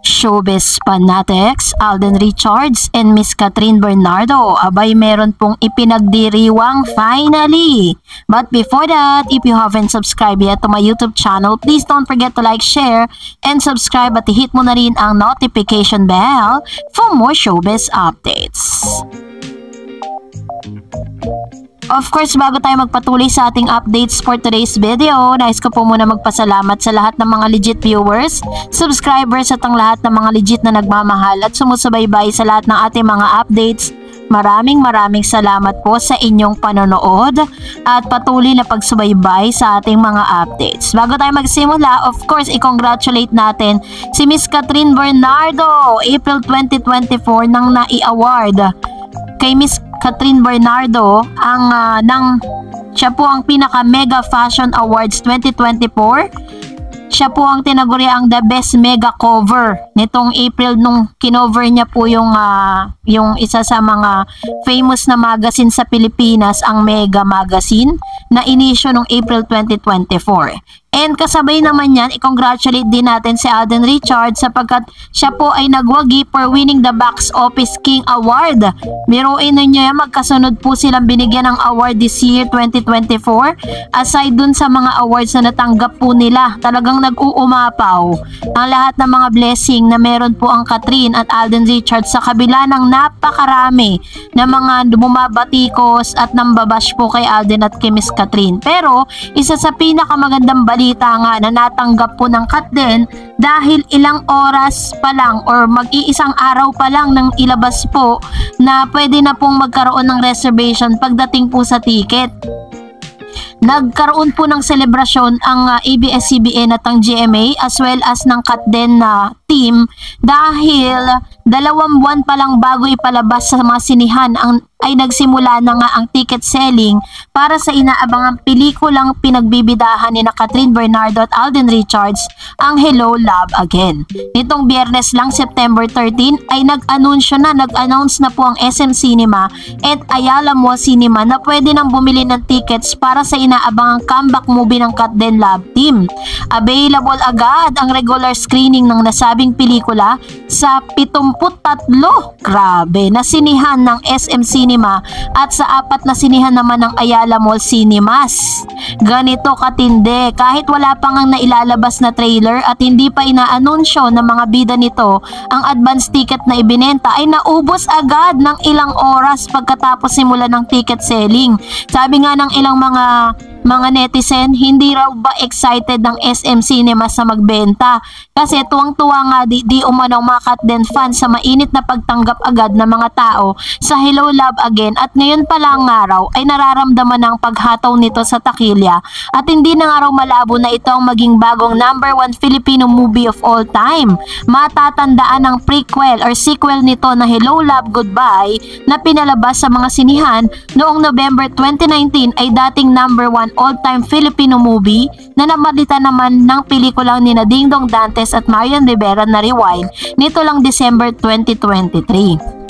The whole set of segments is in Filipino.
Showbiz fanatics, Alden Richards and Miss Catherine Bernardo, abay meron pong ipinagdiriwang finally. But before that, if you haven't subscribed yet to my YouTube channel, please don't forget to like, share, and subscribe at hit mo na rin ang notification bell for more showbiz updates. Of course, bago tayo magpatuloy sa ating updates for today's video, nais ko po muna magpasalamat sa lahat ng mga legit viewers, subscribers at ang lahat ng mga legit na nagmamahal at sumusubaybay sa lahat ng ating mga updates. Maraming salamat po sa inyong panonood at patuloy na pagsubaybay sa ating mga updates. Bago tayo magsimula, of course, i-congratulate natin si Miss Catherine Bernardo. April 2024 nang nai-award kay Miss Catherine Bernardo siya po ang pinaka Mega Fashion Awards 2024. Siya po ang tinaguri ang the best mega cover nitong April nung kinover niya po yung isa sa mga famous na magazine sa Pilipinas, ang Mega Magazine na inisyo nung April 2024. And kasabay naman yan, i-congratulate din natin si Alden Richards sapagkat siya po ay nagwagi for winning the Box Office King Award. Biruin ninyo yan, magkasunod po silang binigyan ng award this year 2024. Aside dun sa mga awards na natanggap po nila, talagang nag-uumapaw ang lahat ng mga blessing na meron po ang Catherine at Alden Richards sa kabila ng napakarami na mga bumabatikos at nambabash po kay Alden at kay Miss Catherine. Pero isa sa pinakamagandang balita nga na natanggap po ng Catden dahil ilang oras pa lang or mag-iisang araw pa lang nang ilabas po na pwede na pong magkaroon ng reservation pagdating po sa ticket. Nagkaroon po ng selebrasyon ang ABS-CBN at ang GMA as well as ng Catden na team dahil 2 buwan pa lang bago ipalabas sa mga sinihan ay nagsimula na nga ang ticket selling para sa inaabangang pelikulang pinagbibidahan ni Catherine Bernardo at Alden Richards, ang Hello Love Again. Nitong Biyernes lang, September 13 ay nag-announce na po ang SM Cinema at Ayala Mall Cinema na pwede nang bumili ng tickets para sa inaabangang comeback movie ng Catden Love Team. Available agad ang regular screening ng nasabing pelikula sa 73 na sinihan ng SM Cinema at sa 4 na sinihan naman ng Ayala Mall Cinemas. Ganito katindi, kahit wala pang ang nailalabas na trailer at hindi pa inaanunsyo ng mga bida nito, ang advance ticket na ibinenta ay naubos agad ng ilang oras pagkatapos simula ng ticket selling. Sabi nga ng ilang mga netizen, hindi raw ba excited ng SM Cinemas na magbenta kasi tuwang-tuwa nga di umano mga Catden fans sa mainit na pagtanggap agad ng mga tao sa Hello Love Again at ngayon pa lang nga raw ay nararamdaman ng paghataw nito sa takilya at hindi na nga raw malabo na ito ang maging bagong #1 Filipino movie of all time. Matatandaan ang prequel or sequel nito na Hello Love Goodbye na pinalabas sa mga sinihan noong November 2019 ay dating #1 all-time Filipino movie na namalita naman ng pelikulang ni Ding Dong Dantes at Marian Rivera na Rewind nito lang December 2023.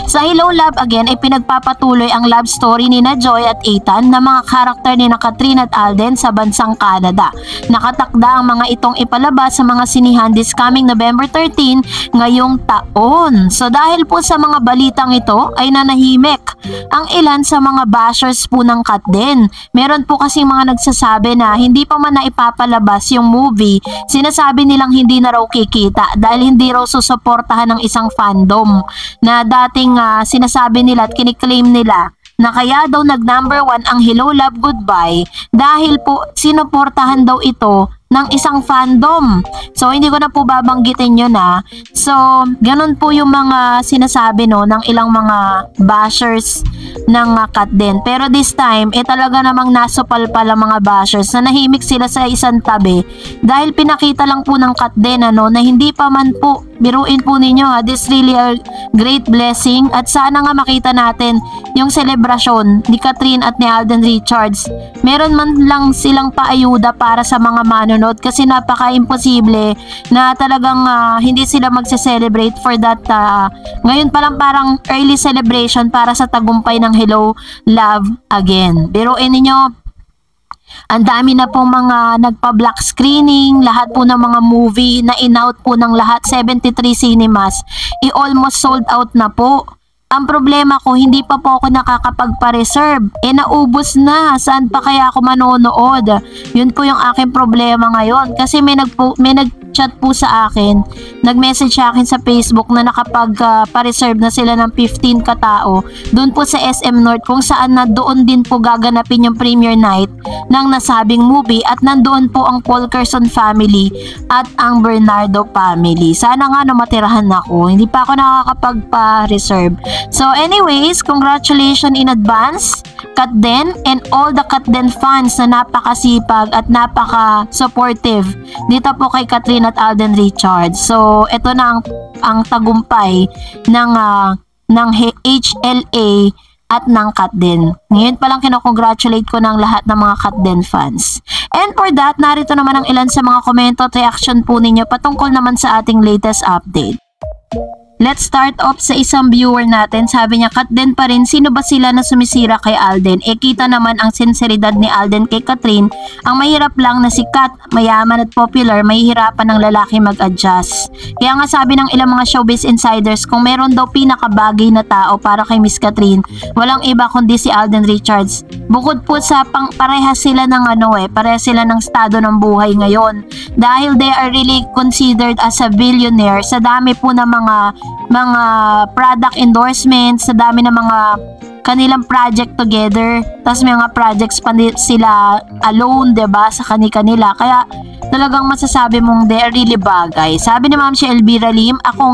Sa Hello Love Again ay pinagpapatuloy ang love story ni Joy at Ethan na mga karakter ni Catherine at Alden sa bansang Canada. Nakatakda ang mga itong ipalabas sa mga sinihan this coming November 13 ngayong taon. So dahil po sa mga balitang ito ay nanahimik ang ilan sa mga bashers po ng Catden. Meron po kasi mga nagsasabi na hindi pa man na ipapalabas yung movie, sinasabi nilang hindi na raw kikita dahil hindi raw susuportahan ng isang fandom na dating sinasabi nila at kiniklaim nila na kaya daw nag-1 ang Hello Love Goodbye dahil po sinuportahan daw ito ng isang fandom. So hindi ko na po babanggitin yun na. So ganun po yung mga sinasabi ng ilang mga bashers ng Catden. Pero this time talaga namang nasupal pala mga bashers na nahimik sila sa isang tabi dahil pinakita lang po ng Catden na hindi pa man po, biruin po ninyo this really a great blessing at sana nga makita natin yung selebrasyon ni Catherine at ni Alden Richards. Meron man lang silang paayuda para sa mga manonood kasi napaka-imposible na talagang hindi sila magse-celebrate for that. Ngayon pa lang parang early celebration para sa tagumpay ng Hello Love Again. Biruin ninyo, Ang dami na po mga nagpa-black screening, lahat po ng mga movie na in-out po ng lahat, 73 cinemas, almost sold out na po. Ang problema ko, hindi pa po ako nakakapagpa-reserve. Naubos na. Saan pa kaya ako manonood? Yun po yung aking problema ngayon. Kasi may nag-chat po sa akin, nag-message sa akin sa Facebook na nakapag-pa-reserve na sila ng 15 katao doon po sa SM North, kung saan na doon din po gaganapin yung premiere night ng nasabing movie, at nandoon po ang Paul Carson family at ang Bernardo family. Sana nga matirahan ako. Hindi pa ako nakakapagpa-reserve. So anyways, congratulations in advance, Katden, and all the Katden fans na napakasipag at napaka-supportive dito po kay Katrin at Alden Richards. So ito na ang tagumpay ng HLA at ng Katden. Ngayon pa lang kinocongratulate ko ng lahat ng mga Katden fans. And for that, narito naman ang ilan sa mga komento at reaction po ninyo patungkol naman sa ating latest update. Let's start off sa isang viewer natin. Sabi niya, Katden pa rin, sino ba sila na sumisira kay Alden? Kita naman ang sinseridad ni Alden kay Katrin. Ang mahirap lang na si Kat, mayaman at popular, mahihirapan ng lalaki mag-adjust. Kaya nga sabi ng ilang mga showbiz insiders, kung meron daw pinakabagay na tao para kay Miss Katrin, walang iba kundi si Alden Richards. Bukod po sa parehas sila ng parehas sila ng estado ng buhay ngayon. Dahil they are really considered as a billionaire, sa dami po ng mga product endorsements, sa dami ng mga kanilang project together, tas may mga projects pa sila alone, 'di ba, sa kanila. Kaya talagang masasabi mong they are really bagay. Sabi ni Ma'am si Elvira Lim, ako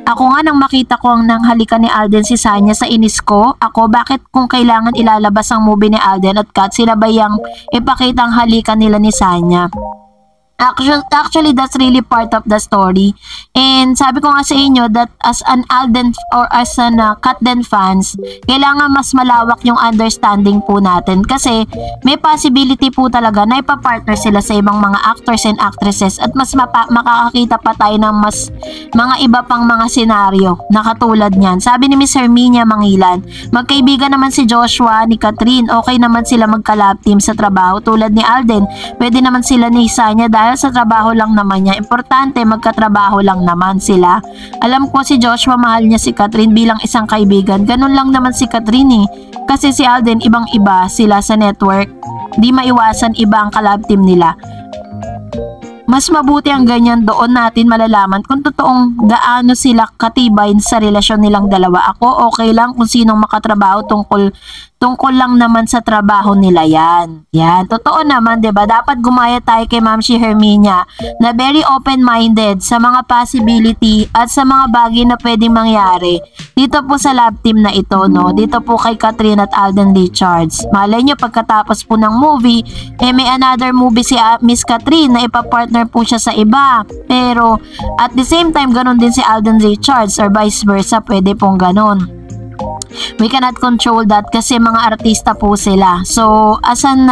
nga nang makita ko ang nanghalikan ni Alden si Sanya, sa inis ko. Bakit kung kailangan ilalabas ang movie ni Alden at Kat, sila ba yang ipakita ang halikan nila ni Sanya? Actually, that's really part of the story. And sabi ko nga sa inyo that as an Alden or as an Katden fans, kailangan mas malawak yung understanding po natin. Kasi may possibility po talaga na ipapartner sila sa ibang mga actors and actresses, at mas makakakita pa tayo ng mas mga iba pang mga senaryo na katulad niyan. Sabi ni Miss Herminia Mangilan, magkaibigan naman si Joshua ni Katrin, okay naman sila magka-lab team sa trabaho tulad ni Alden. Pwede naman sila ni Sanya dahil sa trabaho lang naman niya. Importante magkatrabaho lang naman sila. Alam ko si Joshua mahal niya si Katrin bilang isang kaibigan. Ganun lang naman si Katrin Kasi si Alden ibang-iba sila sa network. Di maiwasan iba ang collab team nila. Mas mabuti ang ganyan, doon natin malalaman kung totoong gaano sila katibay sa relasyon nilang dalawa. Ako okay lang kung sinong makatrabaho tungkol lang naman sa trabaho nila yan. Yan, totoo naman, 'di ba? Dapat gumaya tayo kay Ma'am si Herminia na very open-minded sa mga possibility at sa mga bagay na pwedeng mangyari dito po sa lab team na ito, no? Dito po kay Katrin at Alden Richards. Malay nyo, pagkatapos po ng movie, may another movie si Miss Katrin na ipapartner po siya sa iba. Pero at the same time, ganun din si Alden Richards or vice versa, pwede pong ganun. We cannot control that kasi mga artista po sila. So, as an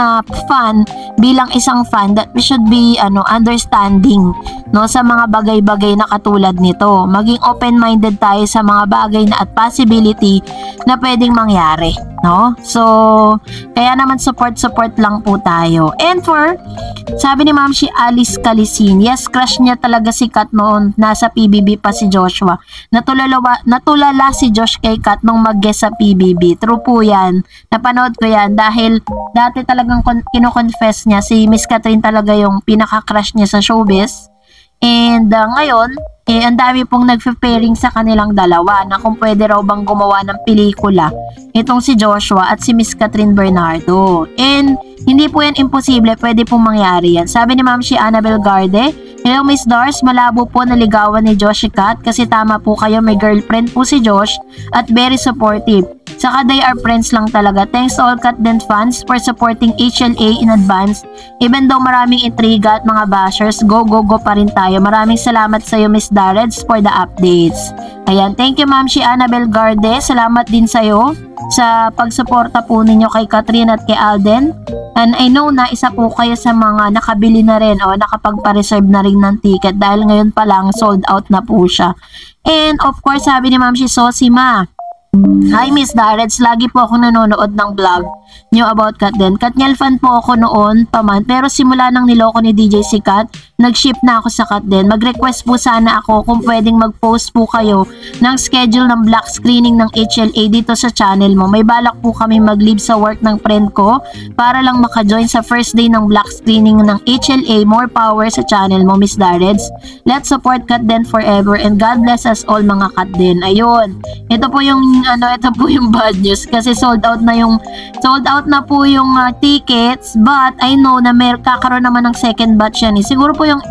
fan, bilang isang fan, that we should be understanding, no, sa mga bagay-bagay na katulad nito. Maging open-minded tayo sa mga bagay na at possibility na pwedeng mangyari, no? So, kaya naman support lang po tayo. And sabi ni Ma'am si Alice Calisin, yes, crush niya talaga si Kat noon nasa PBB pa si Joshua. Natulala si Josh kay Kat nung mag-guest sa PBB. True po yan. Napanood ko yan dahil dati talagang kino-confess niya si Miss Katrin talaga yung pinaka-crush niya sa showbiz. And ngayon, ang dami pong nag-pairing sa kanilang dalawa na kung pwede raw bang gumawa ng pelikula itong si Joshua at si Miss Katrin Bernardo. And hindi po yan imposible, pwede pong mangyari yan. Sabi ni Ma'am si Annabel Garde, hello Miss Dars, malabo po naligawan ni Josh si Kat kasi tama po kayo, may girlfriend po si Josh at very supportive. Saka they are friends lang talaga. Thanks to all Katden fans for supporting HLA in advance. Even though maraming intriga at mga bashers, go pa rin tayo. Maraming salamat sa iyo Miss Dareds for the updates. Ayan, thank you Ma'am si Annabel Garde. Salamat din sa iyo sa pagsuporta po ninyo kay Katrin at kay Alden. And I know na isa po kayo sa mga nakabili na rin o nakapagpa-reserve na rin ng ticket dahil ngayon pa lang sold out na po siya. And of course, sabi ni Ma'am si Sosima, Hi Miss Darrets, lagi po ako nanonood ng vlog nyo about Katden. Katniel fan po ako noon pa man, pero simula nang niloko ni DJ si Kat, nag-ship na ako sa Katden. Mag-request po sana ako kung pwedeng mag-post po kayo ng schedule ng black screening ng HLA dito sa channel mo. May balak po kami mag-leave sa work ng friend ko para lang maka-join sa first day ng black screening ng HLA. More power sa channel mo, Miss Darrets. Let's support Katden forever and God bless us all mga Katden. Ayun. Ito po yung bad news kasi sold out na po yung tickets, but I know na kakaroon naman ng second batch yan eh. Siguro po yung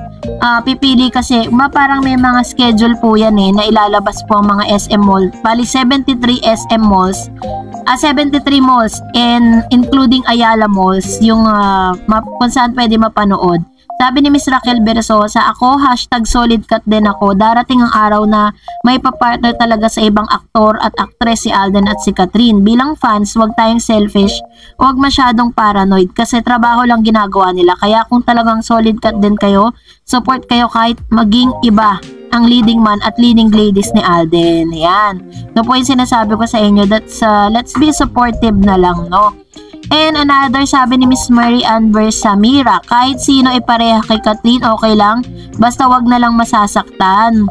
pipili kasi parang may mga schedule po yan eh na ilalabas po ang mga SM mall. Bali 73 SM malls. 73 malls and including Ayala malls yung kung saan pwede mapanood. Sabi ni Miss Raquel Bersosa, ako #solidkat din ako. Darating ang araw na may papartner talaga sa ibang aktor at aktres si Alden at si Catherine. Bilang fans, wag tayong selfish, wag masyadong paranoid kasi trabaho lang ginagawa nila. Kaya kung talagang solidkat din kayo, support kayo kahit maging iba ang leading man at leading ladies ni Alden. Yan. No po yung sinasabi ko sa inyo, that's let's be supportive na lang, no? And another, sabi ni Miss Mary Ann Bersamira, kahit sino ipareha kay Catherine, okay lang, basta wag na lang masasaktan.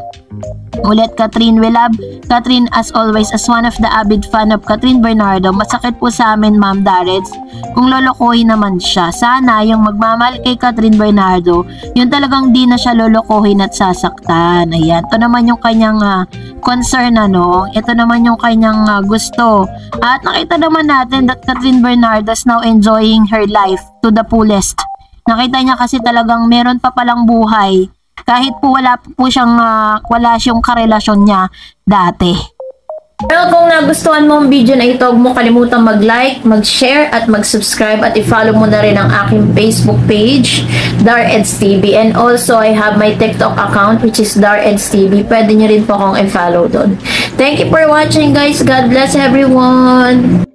Ulit, Catherine, we love Catherine as always as one of the avid fan of Catherine Bernardo. Masakit po sa amin, Ma'am Darrets, kung lolokohin naman siya. Sana yung magmamahal kay Catherine Bernardo, yun talagang di na siya lolokohin at sasaktan. Ayan, ito naman yung kanyang concern, ano. Ito naman yung kanyang gusto. At nakita naman natin that Catherine Bernardo is now enjoying her life to the fullest. Nakita niya kasi talagang meron pa palang buhay. Kahit po wala siyang karelasyon niya dati. Pero kung nagustuhan mo ang video na ito, huwag mo kalimutang mag-like, mag-share at mag-subscribe at i-follow mo na rin ang aking Facebook page, Darrets TV. And also, I have my TikTok account which is Darrets TV. Pwede nyo rin po akong i-follow doon. Thank you for watching, guys. God bless everyone.